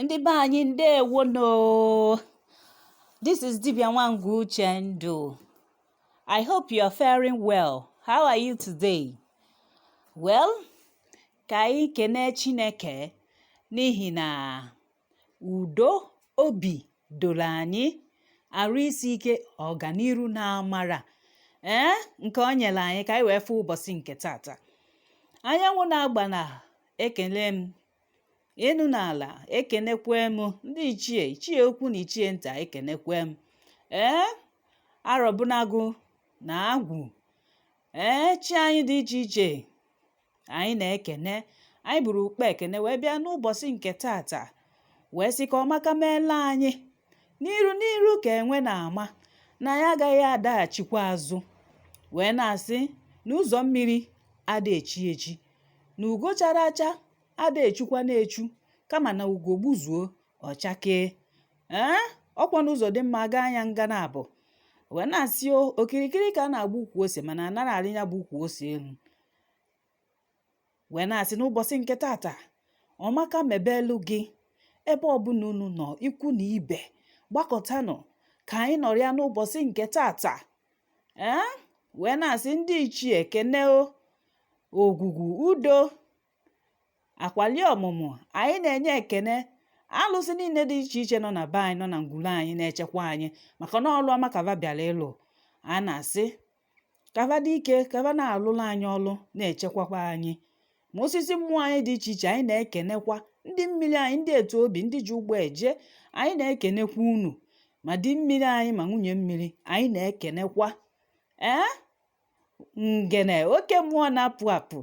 Ndị be anyị ndeewono. This is Dibia Nwangu Uchendu. I hope you are faring well. How are you today? Well, ka anyị kene Chineke n'ihi na udo obi doro anyị, arụ isi ike, ọganiru na amara nke o nyere anyị ka anyị wee fụ ụbọchị nke tata. Anyanwụ na-agba na ekele m, enu n'ala ekenekwe m, ndị ichie ukwu na ichie nta ekenekwe m, arọbụnagụ na agwụ, chi anyị dị iche iche anyị na-ekene. Anyị buru ukpe ekene wee bịa n'ụbọchị nke tata wee sị ka ọmaka meela anyị n'iru ka enwe na-ama na ya agaghị adaghachikwa azụ, wee na-asị na ụzọ mmiri ada echi echi, na ugo chara acha ada echukwa na-echu, kama na ugo gbuzuo ọchakee. Ọkwa n'ụzọ dị mma gaa anya nga na abụ, wee na-asị okirikiri ka a na-agba ukwu ose mana anara arị ya bụ ukwu ose elu. Wee na-asị n'ụbọchị nke tata ọmaka mebelu gị ebe ọbụla unu nọ, ikwu na ibe gbakọtanụ ka anyị nọrọ ya n'ụbọchị nke tata. Wee na-asị ndị ichie kene ogwugwu udo akwali ọmụmụ, anyị na-enye ekene alụsị niile dị iche iche nọ na be anyị, nọ na ngwuru anyị na-echekwa anyị, maka na ọlụ ọma kava bịara ịlụ. A na-asị kava dị ike, kava na-alụla anyị ọlụ, na-echekwakwa anyị. Ma osisi mmụọ anyị dị iche iche anyị na-ekenekwa. Ndị mmiri anyị, ndị etu obi, ndị ji ụgbọ eje, anyị na-ekenekwa unu. Ma di mmiri anyị ma nwunye mmiri anyị na-ekenekwa. Ngene oke mmụọ na-apụ apụ,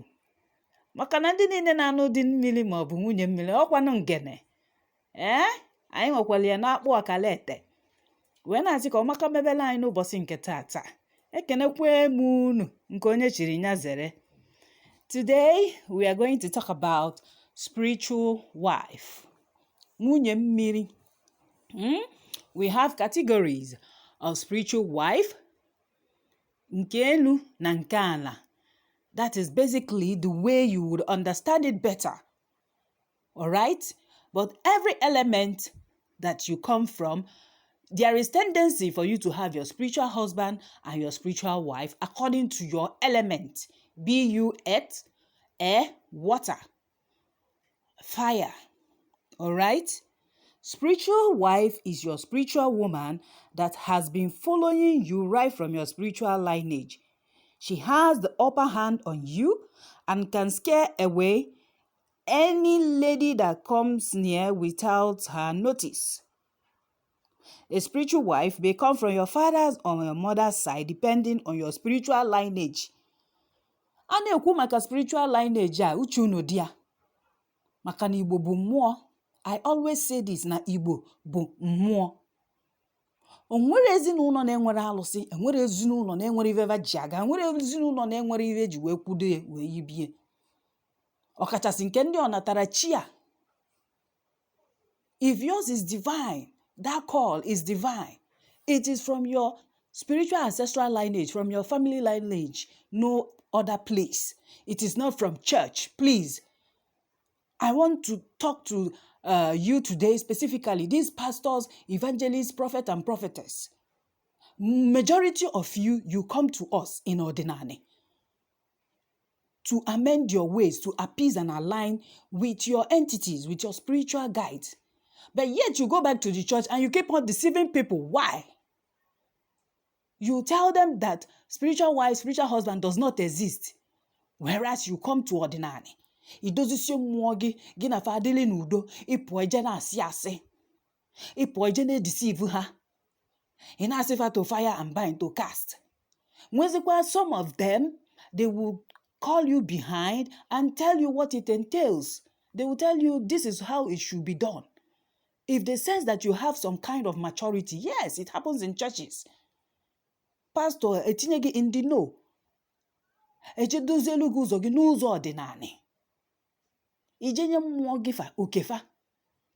maka na ndị niile na-anụ di mmiri maọbụ nwunye mmiri ọkwanụ ngene. Anyị nwekwara ya na-akpụ ọkala ete. Wee na-asị ka ọmaka mebele anyị n'ụbọchị nke tata. Ekenekwe m unu nke onye chiri nya zere. Today we are going to talk about spiritual wife. Nwunye mmiri. We have categories of spiritual wife. Nke elu na nke ala. That is basically the way you would understand it better. All right? But every element that you come from, there is tendency for you to have your spiritual husband and your spiritual wife according to your element. Be you earth, air, water, fire. All right? Spiritual wife is your spiritual woman that has been following you right from your spiritual lineage. She has the upper hand on you and can scare away any lady that comes near without her notice. A spiritual wife may come from your father's or your mother's side depending on your spiritual lineage. A na-ekwu maka spiritual lineage a uche unu dị ya, maka na Igbo bụ mmụọ. I always say this, na Igbo bụ mmụọ. Onwere ezinụlọ na-enwere alụsị, enwere ezinụlọ na-enwere ive ji aga, enwere ezinụlọ na-enwere ive ji wee kwudo wee yibie. Ọkachasị nke ndị ọnatara chi a. If yours is divine, that call is divine. It is from your spiritual ancestral lineage, from your family lineage, no other place. It is not from church. Please, I want to talk to you today, specifically these pastors, evangelists, prophet and prophetess. Majority of you come to us in ordinary to amend your ways, to appease and align with your entities, with your spiritual guides. But yet you go back to the church and you keep on deceiving people. Why? You tell them that spiritual wife, spiritual husband does not exist, whereas you come to ordinary. Idozisi mmụọ gị na fadili n'udo, ịpụ eje na-asị asị, ịpụ eje na-edeceive ha, ị na-asịfa to fire and bind to cast. Nwezikwa some of them, they will call you behind and tell you what it entails. They will tell you this is how it should be done. If they sense that you have some kind of maturity, yes, it happens in churches. Pastor etinye gị in the know, eje dozielu gị ụzọ gị n'ụzọ ọdịnala. Ijenye mmụọ gị fa okefa,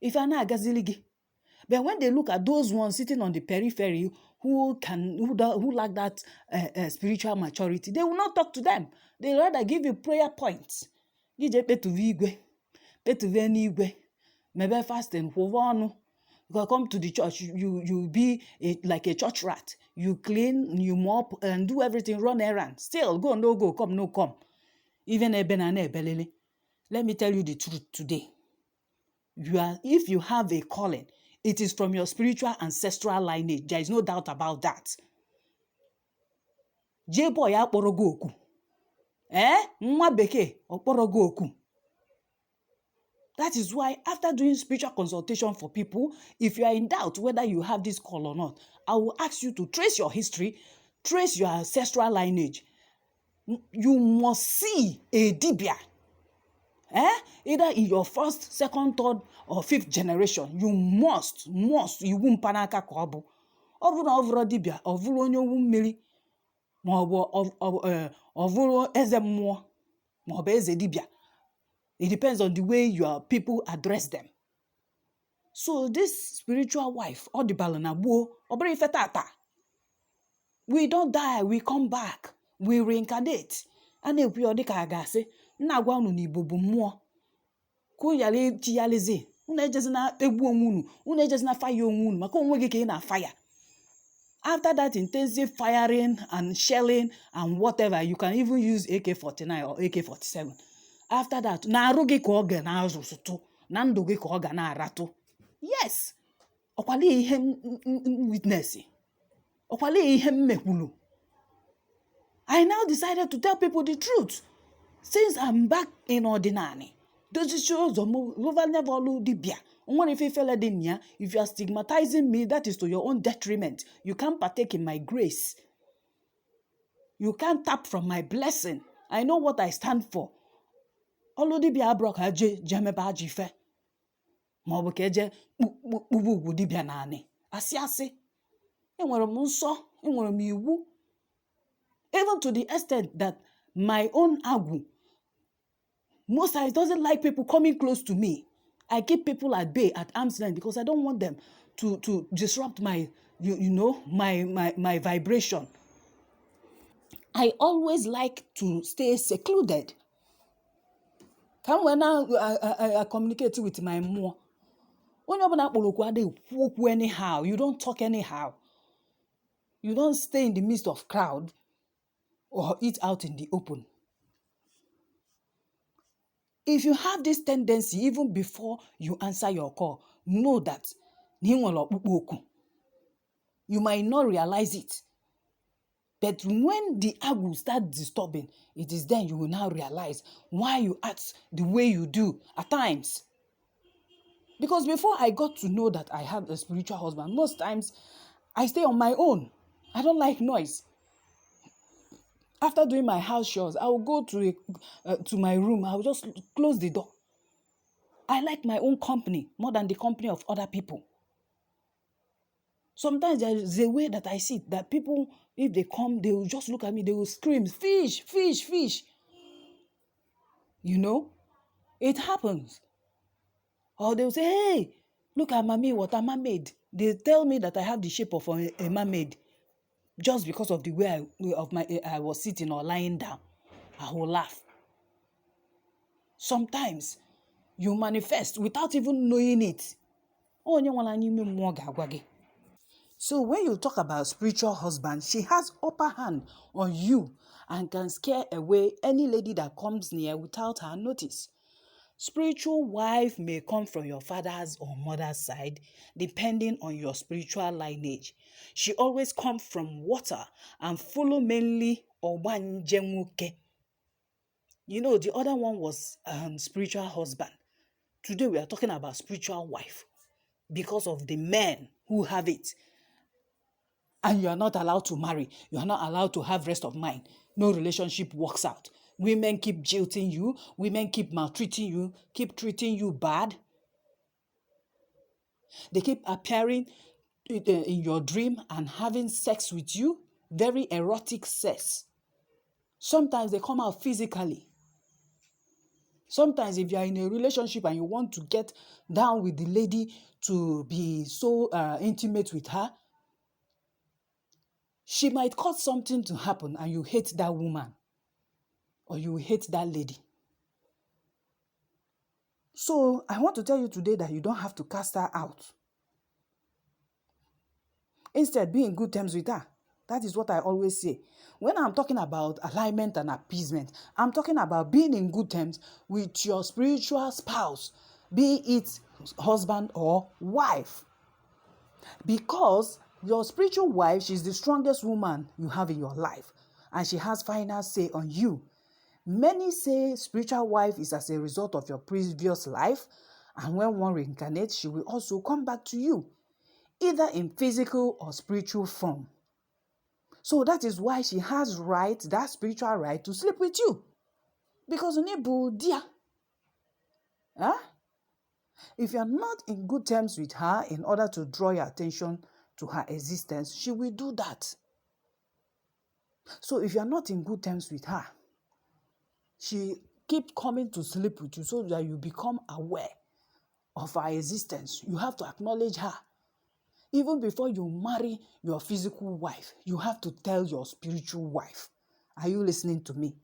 ife a na-agazili gị. But when they look at those ones sitting on the periphery who lack that spiritual maturity, they will not talk to them. They rather give you prayer points. Gije petuve igwe, petuve n'igwe, Maybe fasting, you come to the church, you be like a church rat. You clean, you mop, and do everything, run errands. Still, go, no go, come, no come. Even a banana belele. Let me tell you the truth today. If you have a calling, it is from your spiritual ancestral lineage. There is no doubt about that. J-boy akpọrọ gị oku. Nwa bekee okpọrọ gị oku. That is why after doing spiritual consultation for people, if you are in doubt whether you have this call or not, I will ask you to trace your history, trace your ancestral lineage. You must see a dibia. Either in your first, second, third, or fifth generation, you must, iwu mpanaka ka ọ bụ. Ọ bụrụ na ọ bụrụ dibia, ọ bụrụ onye owu mmiri, ma ọ bụrụ eze mmụọ, ma ọ bụ eze dibia. It depends on the way your people address them. So this spiritual wife, ọdịbala na gboo, ọ bụrụ ife tata. We don't die, we come back, we reincarnate. A na-ekwu ọ dịka a ga-asị, nna agwa unu na Igbo bụ mmụọ. Ka unu ghara ichiyalizi, unu ejezina egbu onwe unu, unu ejezina fire onwe unu, maka onwe gị ka ị na-fire. After that intensive firing and shelling and whatever, you can even use AK-49 or AK-47. After that, na-arụ gị ka ọ ga na-azụtụ, na ndụ gị ka ọ ga na-aratụ. Yes, ọkwali ihe witness, ọkwali ihe mmekwulu. I now decided to tell people the truth. Since I'm back in ordinary, those shows never dibia. If you are stigmatizing me, that is to your own detriment. You can't partake in my grace. You can't tap from my blessing. I know what I stand for. Dibia brok jemeba ajife. Maọbụ ka eje kpụgbu ugwu dibia naanị. Asị. Enwere m nsọ, enwere m iwu. Even to the extent that my own agwu, most times doesn't like people coming close to me. I keep people at bay, at arm's length, because I don't want them to disrupt my, my vibration. I always like to stay secluded. Come when I communicate with my mom. When you anyhow, you don't talk anyhow. You don't stay in the midst of crowd or eat out in the open. If you have this tendency, even before you answer your call, know that you might not realize it. But when the agwu start disturbing, it is then you will now realize why you act the way you do at times. Because before I got to know that I have a spiritual husband, most times I stay on my own. I don't like noise. After doing my house chores, I will go to my room. I will just close the door. I like my own company more than the company of other people. Sometimes there is a way that I see that people, if they come, they will just look at me, they will scream, fish, fish, fish. It happens. Or they will say, hey, look at mommy, what a mermaid. They tell me that I have the shape of a mermaid. Just because of the way I was sitting or lying down, I will laugh. Sometimes you manifest without even knowing it. So when you talk about spiritual husband, she has upper hand on you and can scare away any lady that comes near without her notice. Spiritual wife may come from your father's or mother's side, depending on your spiritual lineage. She always comes from water and follow mainly Obanjemuke. The other one was spiritual husband. Today we are talking about spiritual wife because of the men who have it. And you are not allowed to marry. You are not allowed to have rest of mind. No relationship works out. Women keep jilting you. Women keep maltreating you, keep treating you bad. They keep appearing in your dream and having sex with you. Very erotic sex. Sometimes they come out physically. Sometimes if you are in a relationship and you want to get down with the lady to be so intimate with her, she might cause something to happen and you hate that woman or you hate that lady. So I want to tell you today that you don't have to cast her out. Instead, be in good terms with her. That is what I always say. When I'm talking about alignment and appeasement, I'm talking about being in good terms with your spiritual spouse, be it husband or wife. Because your spiritual wife, she's the strongest woman you have in your life, and she has final say on you. Many say spiritual wife is as a result of your previous life, and when one reincarnates, she will also come back to you, either in physical or spiritual form. So that is why she has that spiritual right to sleep with you. Because dear, huh? If you are not in good terms with her in order to draw your attention to her existence, she will do that. So if you are not in good terms with her, she keep coming to sleep with you so that you become aware of her existence. You have to acknowledge her. Even before you marry your physical wife, you have to tell your spiritual wife. Are you listening to me?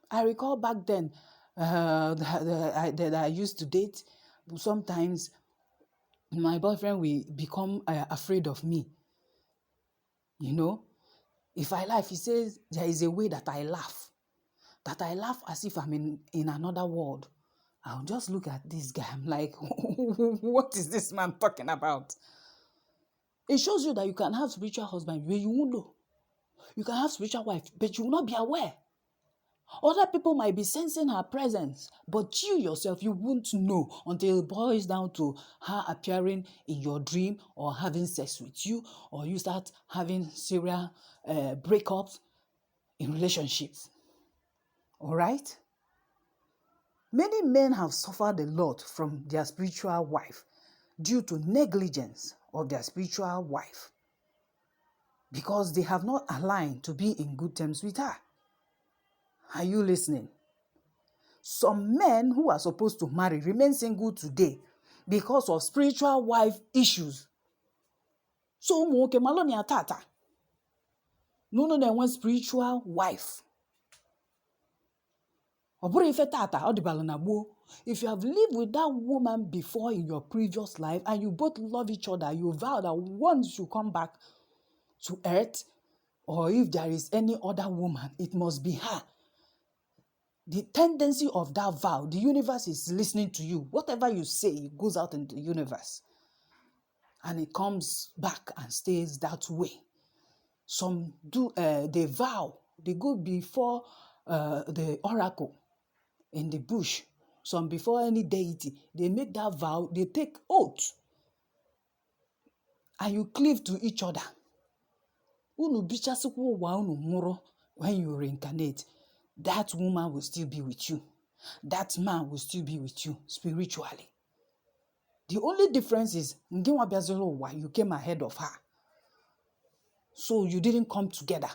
I recall back then that I used to date. Sometimes my boyfriend will become afraid of me. You know, if I laugh, he says there is a way that I laugh as if I'm in another world. I'll just look at this guy. I'm like, what is this man talking about? It shows you that you can have spiritual husband where you won't know. You can have spiritual wife, but you will not be aware. Other people might be sensing her presence, but you yourself, you won't know until it boils down to her appearing in your dream or having sex with you, or you start having serial breakups in relationships. All right? Many men have suffered a lot from their spiritual wife due to negligence of their spiritual wife because they have not aligned to be in good terms with her. Are you listening? Some men who are supposed to marry remain single today because of spiritual wife issues. So ụmụ maloni atata. No na-enwe spiritual wife. If you have lived with that woman before in your previous life and you both love each other, you vow that once you come back to earth, or if there is any other woman, it must be her. The tendency of that vow, the universe is listening to you. Whatever you say, it goes out into the universe. And it comes back and stays that way. Some do, they vow, they go before the oracle in the bush. Some before any deity, they make that vow, they take oath. And you cleave to each other. When you reincarnate, that woman will still be with you. That man will still be with you spiritually. The only difference is you came ahead of her. So you didn't come together.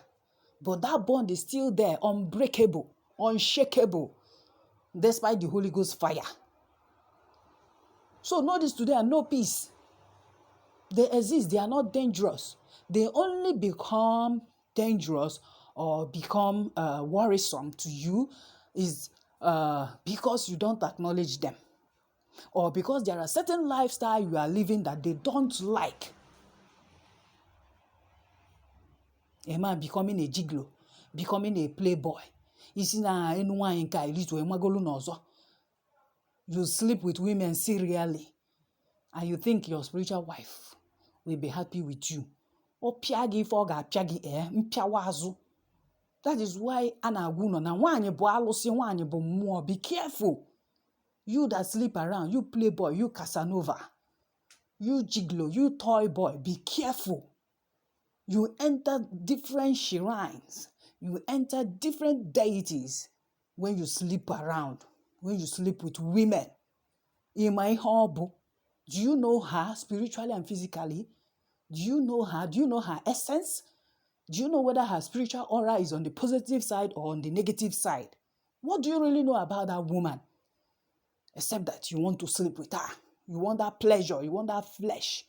But that bond is still there, unbreakable, unshakable, despite the Holy Ghost fire. So notice today are no peace. They exist, they are not dangerous. They only become dangerous or become worrisome to you is because you don't acknowledge them. Or because there are certain lifestyle you are living that they don't like. A man becoming a gigolo, becoming a playboy. You sleep with women serially, and you think your spiritual wife will be happy with you. That is why be careful. You that sleep around, you playboy, you Casanova, you gigolo, you toy boy, be careful. You enter different shrines. You enter different deities when you sleep around, when you sleep with women. In my hobble, do you know her spiritually and physically? Do you know her? Do you know her essence? Do you know whether her spiritual aura is on the positive side or on the negative side? What do you really know about that woman? Except that you want to sleep with her. You want that pleasure. You want that flesh.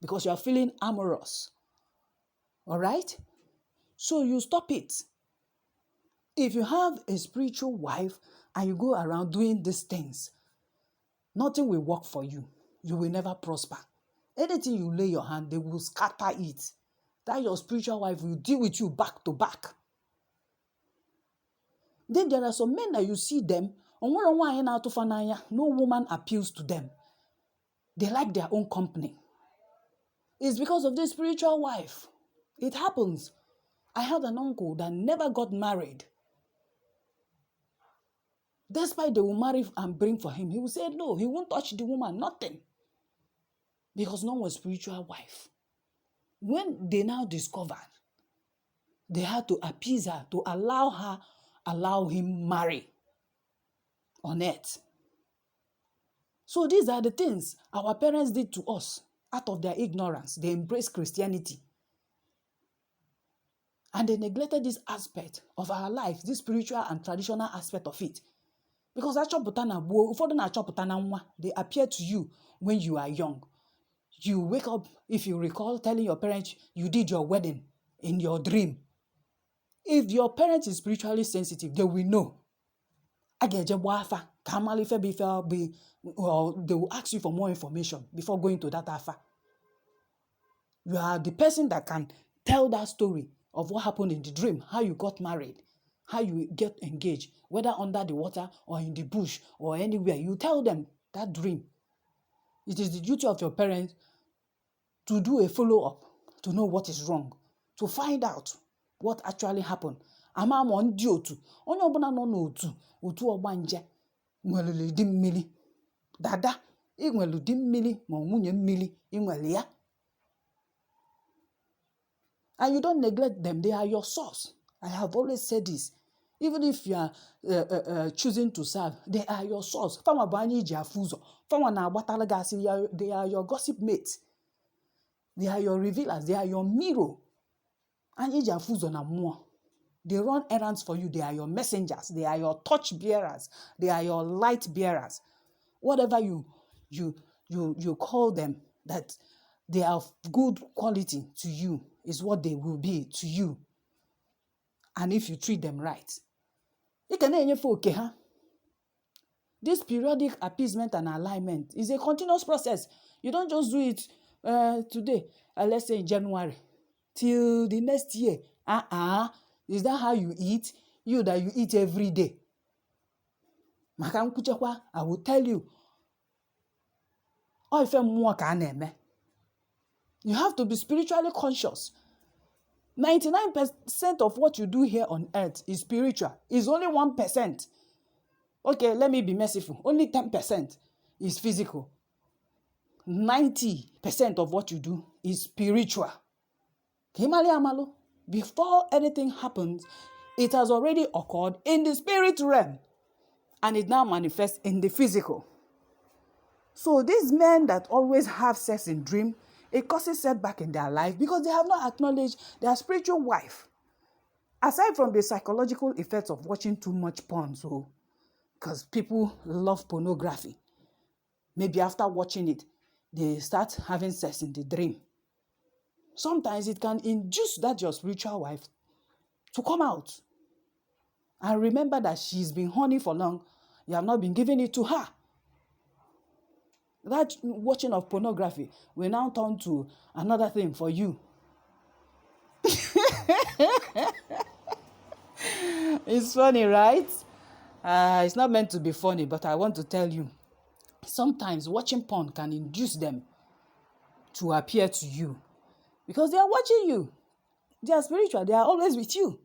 Because you are feeling amorous. All right? So you stop it. If you have a spiritual wife and you go around doing these things, nothing will work for you. You will never prosper. Anything you lay your hand, they will scatter it. That your spiritual wife will deal with you back to back. Then there are some men that you see them, no woman appeals to them. They like their own company. It's because of this spiritual wife. It happens. I had an uncle that never got married. Despite they will marry and bring for him, he will say no, he won't touch the woman, nothing. Because no one's spiritual wife. When they now discovered, they had to appease her, to allow him marry on earth. So these are the things our parents did to us out of their ignorance. They embraced Christianity. And they neglected this aspect of our life, this spiritual and traditional aspect of it. Because they appear to you when you are young. You wake up, if you recall, telling your parents you did your wedding in your dream. If your parent is spiritually sensitive, they will know. Or they will ask you for more information before going to that alpha. You are the person that can tell that story of what happened in the dream, how you got married, how you get engaged, whether under the water or in the bush or anywhere. You tell them that dream. It is the duty of your parents to do a follow-up, to know what is wrong, to find out what actually happened. Ama mo ndi otu, onye ọbụla nọ n'otu, otu ọgbanje, nwelele di mmili. Dada, ị nwelu di mmili ma nwunye mmili, ị nwele ya. And you don't neglect them, they are your source. I have always said this. Even if you are choosing to serve, they are your source. Fama bani iji afuzo. Fama na abatala gasi, they are your gossip mates. They are your revealers. They are your mirror. And iji afuzo na mua. They run errands for you. They are your messengers. They are your torch bearers. They are your light bearers. Whatever you call them, that they are of good quality to you is what they will be to you. And if you treat them right. This periodic appeasement and alignment is a continuous process. You don't just do it today, let's say in January, till the next year. Is that how you eat? You that you eat every day. I will tell you. You have to be spiritually conscious. 99% of what you do here on earth is spiritual. It's only 1%. Okay, let me be merciful. Only 10% is physical. 90% of what you do is spiritual. Before anything happens, it has already occurred in the spirit realm. And it now manifests in the physical. So these men that always have sex in dream, it causes setback in their life because they have not acknowledged their spiritual wife. Aside from the psychological effects of watching too much porn, so because people love pornography, maybe after watching it, they start having sex in the dream. Sometimes it can induce that your spiritual wife to come out and remember that she's been horny for long. You have not been giving it to her. That watching of pornography will now turn to another thing for you. It's funny, right? It's not meant to be funny, but I want to tell you. Sometimes watching porn can induce them to appear to you. Because they are watching you. They are spiritual. They are always with you.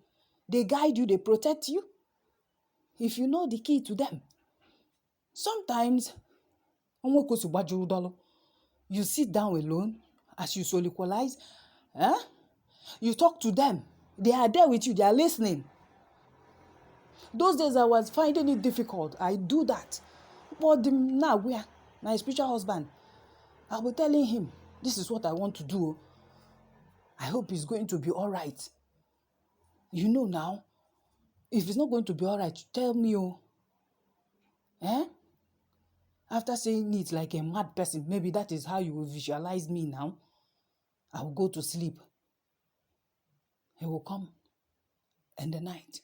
They guide you. They protect you. If you know the key to them. Sometimes, you sit down alone as you soliloquize. You talk to them. They are there with you. They are listening. Those days I was finding it difficult. I do that. But now, where my spiritual husband, I was telling him, this is what I want to do. I hope it's going to be all right. You know now, if it's not going to be all right, tell me. After saying it like a mad person, maybe that is how you will visualize me now. I will go to sleep. He will come in the night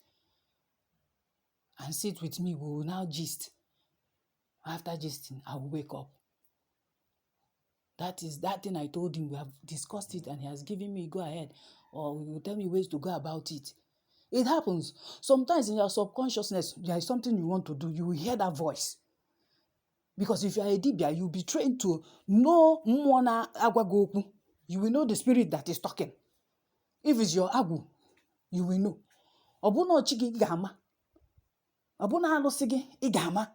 and sit with me. We will now gist. After gisting, I will wake up. That is that thing I told him. We have discussed it and he has given me go ahead, or he will tell me ways to go about it. It happens. Sometimes in your subconsciousness, there is something you want to do. You will hear that voice. Because if you are a dibia, you'll be trained to know mmona agwagoku. You will know the spirit that is talking. If it's your agu, you will know. Obuna ochigi igama. Obuna alosigi igama.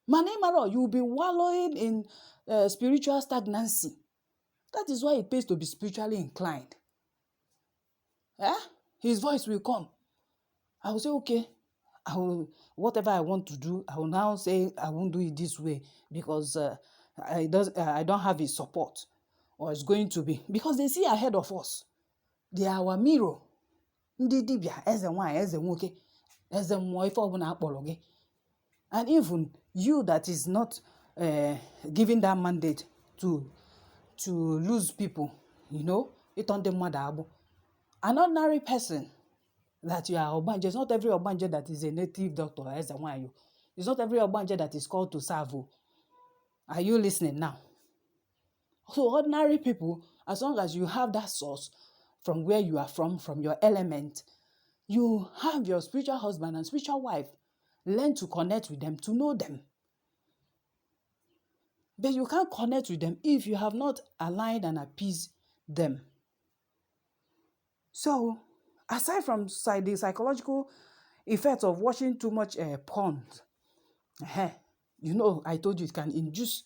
Manimaro, you will be wallowing in spiritual stagnancy. That is why it pays to be spiritually inclined. His voice will come. I will say, okay, whatever I want to do, I will now say I won't do it this way because I don't have his support, or it's going to be, because they see ahead of us. They are our mirror. Ndị dibia, eze nwanyị, eze nwoke, eze mmụọ, ife ọbụla akpọrọ gị. And even you that is not given that mandate to lose people, it on the mother. An ordinary person that you are Obanje. It's not every Obanje that is a native doctor. It's not every Obanje that is called to serve. Are you listening now? So ordinary people, as long as you have that source from where you are from your element, you have your spiritual husband and spiritual wife. Learn to connect with them, to know them. But you can't connect with them if you have not aligned and appeased them. So, aside from the psychological effects of watching too much porn, I told you it can induce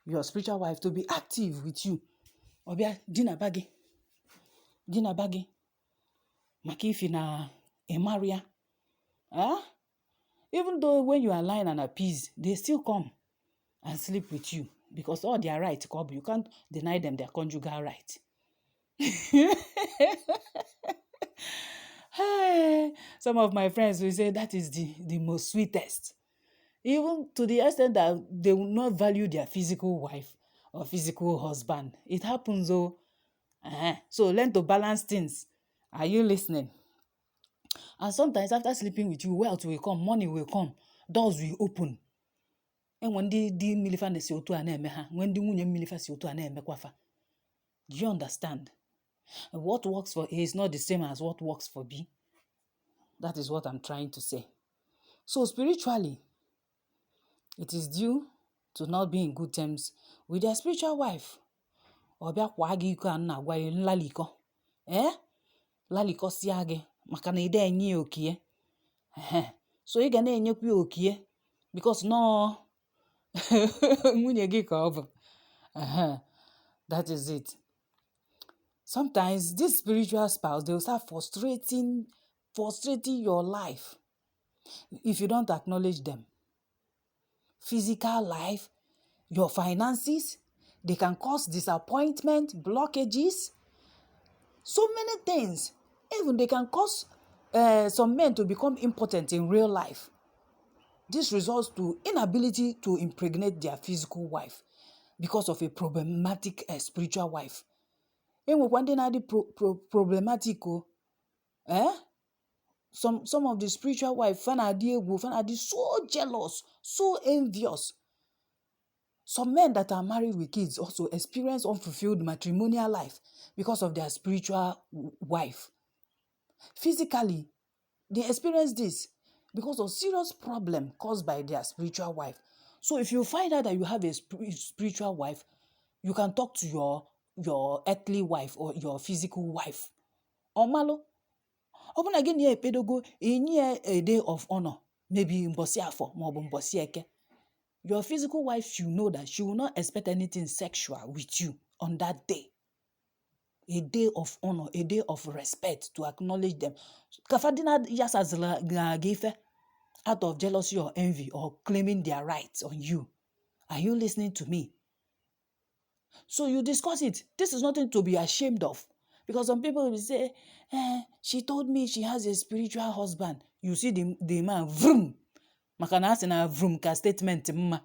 your spiritual wife to be active with you. Obia, dina bagi. Makifi na emaria. Even though when you align and appease, they still come and sleep with you because all their right, you can't deny them their conjugal right. Some of my friends will say that is the most sweetest. Even to the extent that they will not value their physical wife or physical husband. It happens though. So learn to balance things. Are you listening? And sometimes after sleeping with you, wealth will come, money will come, doors will open. And when the milifa ne si otu ane ha, when the munye milifa si otu ane kwafa. Do you understand? What works for A is not the same as what works for B. That is what I'm trying to say. So spiritually, it is due to not be in good terms with their spiritual wife. Obia kwagi iko anna gwa laliko. Laliko siage maka na ide enye okie. So ị ga na-enyekwa okie because no nwunye gị ka ọ bụ. That is it. Sometimes this spiritual spouse, they will start frustrating your life if you don't acknowledge them. Physical life, your finances, they can cause disappointment, blockages, so many things. Even they can cause some men to become impotent in real life. This results to inability to impregnate their physical wife because of a problematic spiritual wife. And when they are problematic, some of the spiritual wife fanadi so jealous, so envious. Some men that are married with kids also experience unfulfilled matrimonial life because of their spiritual wife. Physically, they experience this because of serious problem caused by their spiritual wife. So if you find out that you have a spiritual wife, you can talk to your earthly wife or your physical wife. Omalo, open again ye pedogo a day of honor, maybe mbosi afo, mobo mbosi eke. Your physical wife should know that she will not expect anything sexual with you on that day. A day of honor, a day of respect to acknowledge them. Kafadina yasas gife out of jealousy or envy or claiming their rights on you. Are you listening to me? So you discuss it. This is nothing to be ashamed of. Because some people will say, she told me she has a spiritual husband. You see the man, vroom. Makana na vroom ka statement mma.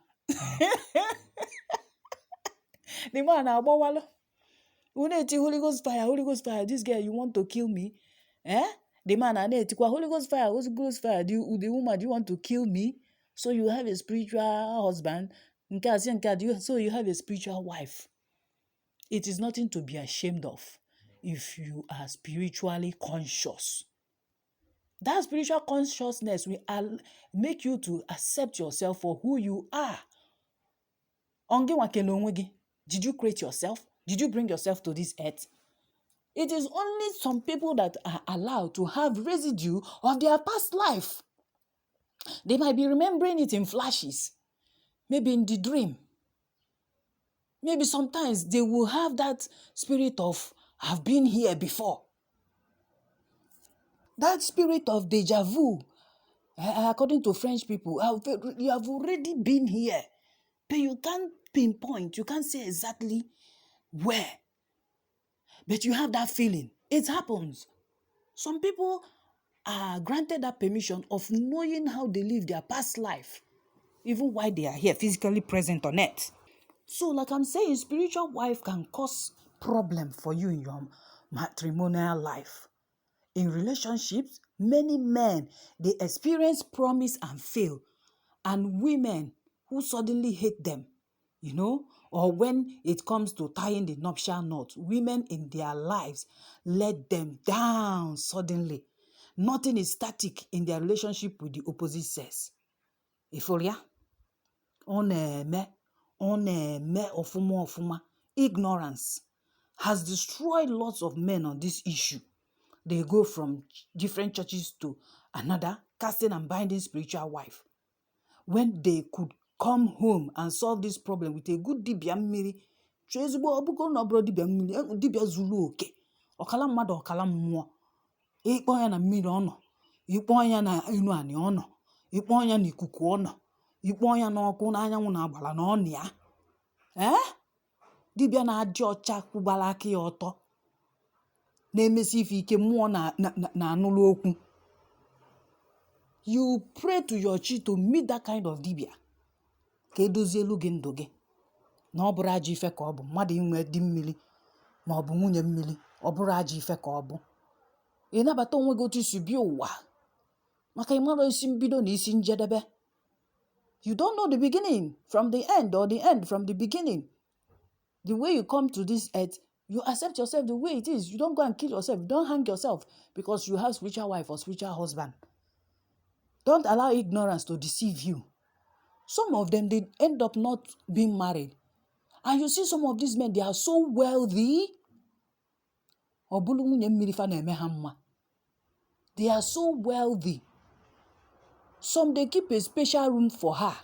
The man na abawalo. Holy Ghost fire, Holy Ghost fire. This girl, you want to kill me? The man and Holy Ghost fire, Holy Ghost fire. The woman, do you want to kill me? So you have a spiritual husband. So you have a spiritual wife. It is nothing to be ashamed of if you are spiritually conscious. That spiritual consciousness will make you to accept yourself for who you are. Did you create yourself? Did you bring yourself to this earth? It is only some people that are allowed to have residue of their past life. They might be remembering it in flashes, maybe in the dream. Maybe sometimes they will have that spirit of, I've been here before. That spirit of deja vu, according to French people, you have already been here, but you can't pinpoint, you can't say exactly where. But you have that feeling. It happens. Some people are granted that permission of knowing how they live their past life, even while they are here, physically present on earth. So, like I'm saying, spiritual wife can cause problem for you in your matrimonial life. In relationships, many men, they experience promise and fail, and women who suddenly hate them, or when it comes to tying the nuptial knot, women in their lives let them down suddenly. Nothing is static in their relationship with the opposite sex. Euphoria? Ofuma. Ignorance has destroyed lots of men on this issue. They go from different churches to another, casting and binding spiritual wife. When they could come home and solve this problem with a good dibia mmiri, ezigbo ọbụgo na ọbụrụ dibia mmiri, dibia zuru oke, ọkala mmadụ ọkala mmụọ, ịkpọ ya na mmiri ọnọ, ịkpọ ya na enu ani ọnọ, ịkpọ ya na ikuku ọnọ, ịkpọ ya na ọkụ na anyanwụ na agbala na ọnụ ya. Dibia na-adị ọcha kwụgbara aka ya ọtọ, na-emesi ife ike mmụọ na anụlụ okwu. You pray to your chi to meet that kind of dibia. Ka edozie elu gị ndụ gị. Na ọ bụrụ ajọ ife ka ọ bụ, mmadụ inwe di mmiri ma ọ bụ nwunye mmiri, ọ bụrụ ajọ ife ka ọ bụ. Ị nabata onwe gị otu isi bịa ụwa. Maka ịmara isi mbido na isi njedebe. You don't know the beginning from the end or the end from the beginning. The way you come to this earth, you accept yourself the way it is. You don't go and kill yourself. You don't hang yourself because you have spiritual wife or spiritual husband. Don't allow ignorance to deceive you. Some of them, they end up not being married. And you see some of these men, they are so wealthy. They are so wealthy. Some, they keep a special room for her.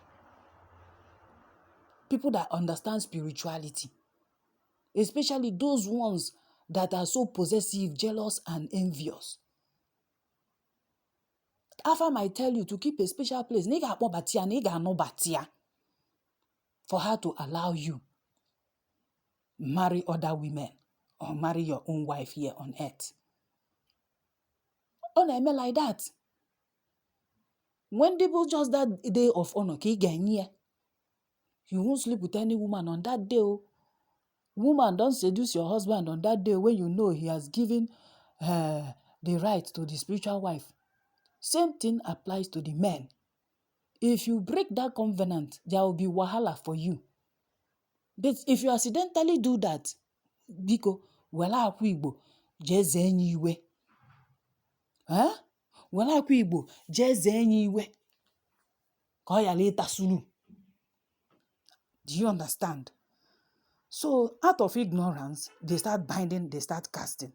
People that understand spirituality. Especially those ones that are so possessive, jealous, and envious. Alpha might tell you to keep a special place. For her to allow you marry other women or marry your own wife here on earth. On a like that. When people just that day of honor, you won't sleep with any woman on that day. Woman, don't seduce your husband on that day when you know he has given the right to the spiritual wife. Same thing applies to the men. If you break that covenant, there will be wahala for you. But if you accidentally do that, biko, wala akwa Igbo, jeze enyi iwe. Wala akwa Igbo, jeze enyi iwe. Ka ọ yala ịtasulu. Do you understand? So, out of ignorance, they start binding, they start casting.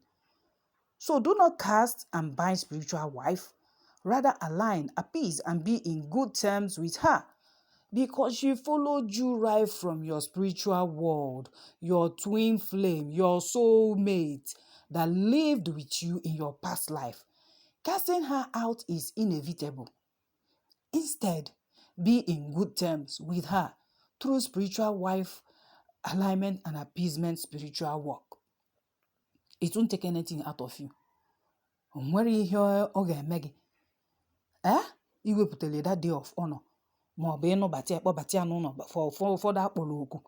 So, do not cast and bind spiritual wife. Rather align, appease, and be in good terms with her. Because she followed you right from your spiritual world, your twin flame, your soulmate that lived with you in your past life. Casting her out is inevitable. Instead, be in good terms with her through spiritual wife alignment and appeasement spiritual work. It won't take anything out of you. Where you hear okay, iwepụtara that day of honor. Ma ọ bụ ịnụbata akpọbata ya n'ụlọ for ụfọdụ akpọrọ oku.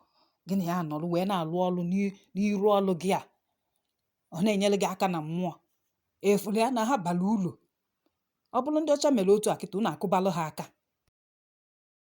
Gịnị ya nọrọ wee na-alụ ọlụ n'iru ọlụ gị a. Ọ na-enyere gị aka na mmụọ. efuru ya na ha bara ulu ọ bụrụ ndị ọcha mere otu a kịta unu akụbalụ ha aka